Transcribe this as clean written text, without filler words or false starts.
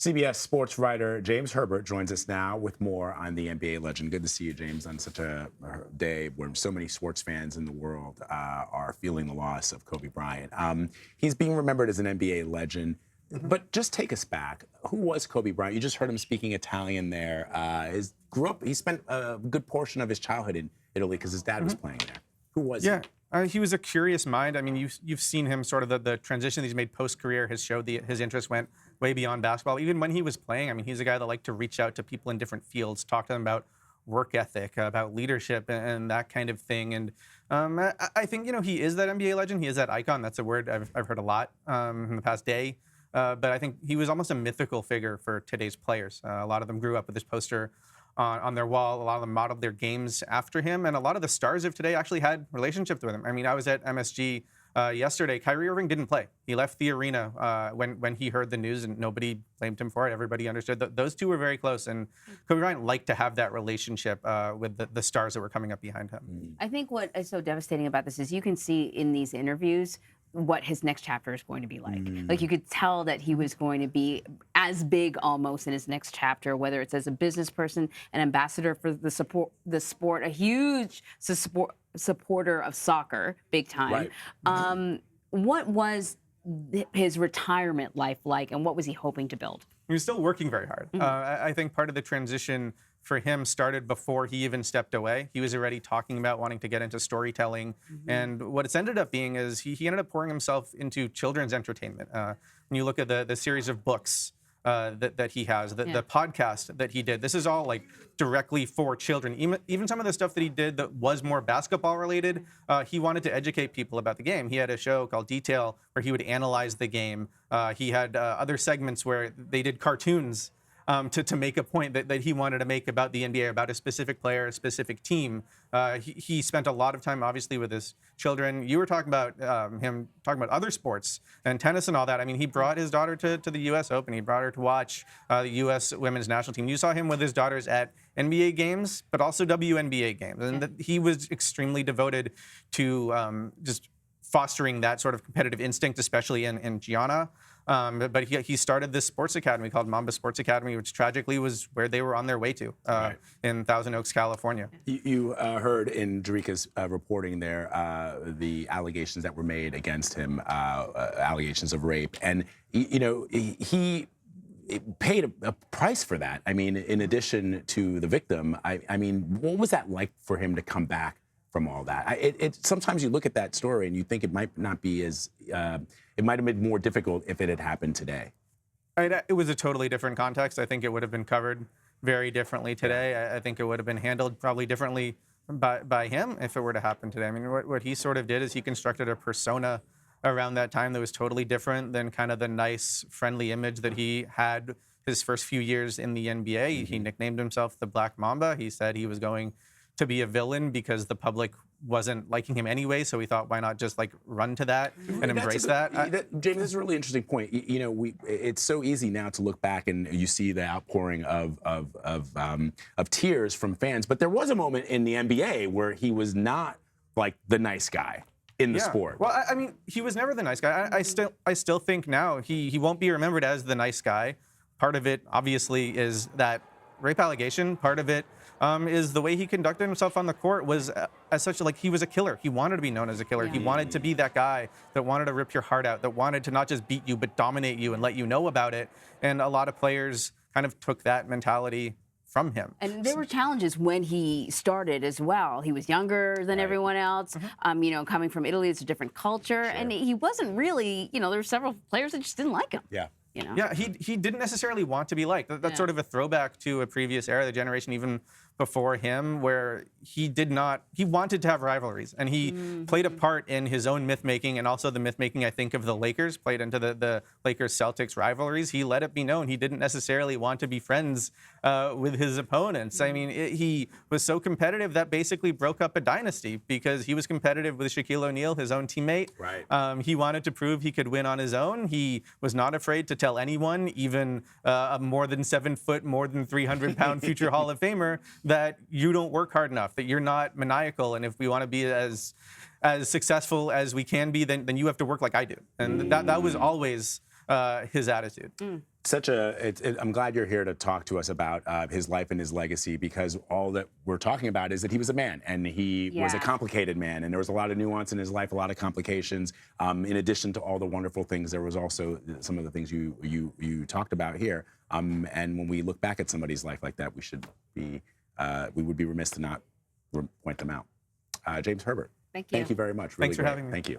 CBS Sports writer James Herbert joins us now with more on the NBA legend. Good to see you, James, on such a day where so many sports fans in the world are feeling the loss of Kobe Bryant. He's being remembered as an NBA legend, but just take us back. Who was Kobe Bryant? You just heard him speaking Italian there. He spent a good portion of his childhood in Italy because his dad was playing there. Who was he? He was a curious mind. I mean, you've seen him sort of the transition that he's made post-career has showed his interest went way beyond basketball. Even when he was playing, I mean, he's a guy that liked to reach out to people in different fields, talk to them about work ethic, about leadership, and that kind of thing. And I think, he is that NBA legend. He is that icon. That's a word I've heard a lot in the past day. But I think he was almost a mythical figure for today's players. A lot of them grew up with this poster on their wall. A lot of them modeled their games after him, and a lot of the stars of today actually had relationships with him. I mean, I was at MSG yesterday. Kyrie Irving didn't play. He left the arena when he heard the news, and nobody blamed him for it. Everybody understood that those two were very close, and Kobe Bryant liked to have that relationship with the stars that were coming up behind him. I think what is so devastating about this is you can see in these interviews what his next chapter is going to be like. Like, you could tell that he was going to be as big almost in his next chapter, whether it's as a business person, an ambassador for the sport, a huge supporter of soccer, big time. Right. What was his retirement life like, and what was he hoping to build? He was still working very hard. I think part of the transition for him started before he even stepped away. He was already talking about wanting to get into storytelling. And what it's ended up being is he ended up pouring himself into children's entertainment. When you look at the series of books that he has, the podcast that he did, this is all like directly for children. Even some of the stuff that he did that was more basketball related, he wanted to educate people about the game. He had a show called Detail where he would analyze the game. He had other segments where they did cartoons to make a point that he wanted to make about the NBA, about a specific player, a specific team. He spent a lot of time, obviously, with his children. You were talking about him talking about other sports and tennis and all that. I mean, he brought his daughter to the U.S. Open. He brought her to watch the U.S. women's national team. You saw him with his daughters at NBA games, but also WNBA games. And he was extremely devoted to just fostering that sort of competitive instinct, especially in Gianna. But he started this sports academy called Mamba Sports Academy, which tragically was where they were on their way to in Thousand Oaks, California. You heard in Jerika's reporting there the allegations that were made against him, allegations of rape. And, he paid a price for that. I mean, in addition to the victim, I mean, what was that like for him to come back from all that? Sometimes you look at that story and you think it might not be as, it might have been more difficult if it had happened today. It was a totally different context. I think it would have been covered very differently today. I think it would have been handled probably differently by him if it were to happen today. I mean, what he sort of did is he constructed a persona around that time that was totally different than kind of the nice, friendly image that he had his first few years in the NBA. He nicknamed himself the Black Mamba. He said he was going to be a villain because the public wasn't liking him anyway, so we thought, why not just like run to that and embrace that? James, that's a really interesting point. It's so easy now to look back and you see the outpouring of tears from fans, but there was a moment in the NBA where he was not like the nice guy in the sport. Well, I mean, he was never the nice guy. I still think now he won't be remembered as the nice guy. Part of it, obviously, is that rape allegation. Part of it is the way he conducted himself on the court was as such, like, he was a killer. He wanted to be known as a killer. He wanted to be that guy that wanted to rip your heart out, that wanted to not just beat you, but dominate you and let you know about it. And a lot of players kind of took that mentality from him. And there were challenges when he started as well. He was younger than everyone else. Coming from Italy, it's a different culture. And he wasn't really, there were several players that just didn't like him. Yeah, he didn't necessarily want to be liked. That's sort of a throwback to a previous era, the generation even before him, where he wanted to have rivalries, and he played a part in his own myth-making, and also the myth-making, I think, of the Lakers, played into the Lakers-Celtics rivalries. He let it be known he didn't necessarily want to be friends with his opponents. I mean, he was so competitive that basically broke up a dynasty because he was competitive with Shaquille O'Neal, his own teammate. He wanted to prove he could win on his own. He was not afraid to tell anyone, even a more than 7 foot, more than 300-pound future Hall of Famer, that you don't work hard enough, that you're not maniacal, and if we want to be as successful as we can be, then you have to work like I do. And that was always his attitude. I'm glad you're here to talk to us about his life and his legacy, because all that we're talking about is that he was a man, and he was a complicated man, and there was a lot of nuance in his life, a lot of complications. In addition to all the wonderful things, there was also some of the things you talked about here. And when we look back at somebody's life like that, we would be remiss to not point them out. James Herbert, Thank you. Thank you very much. Thanks for having me. Thank you.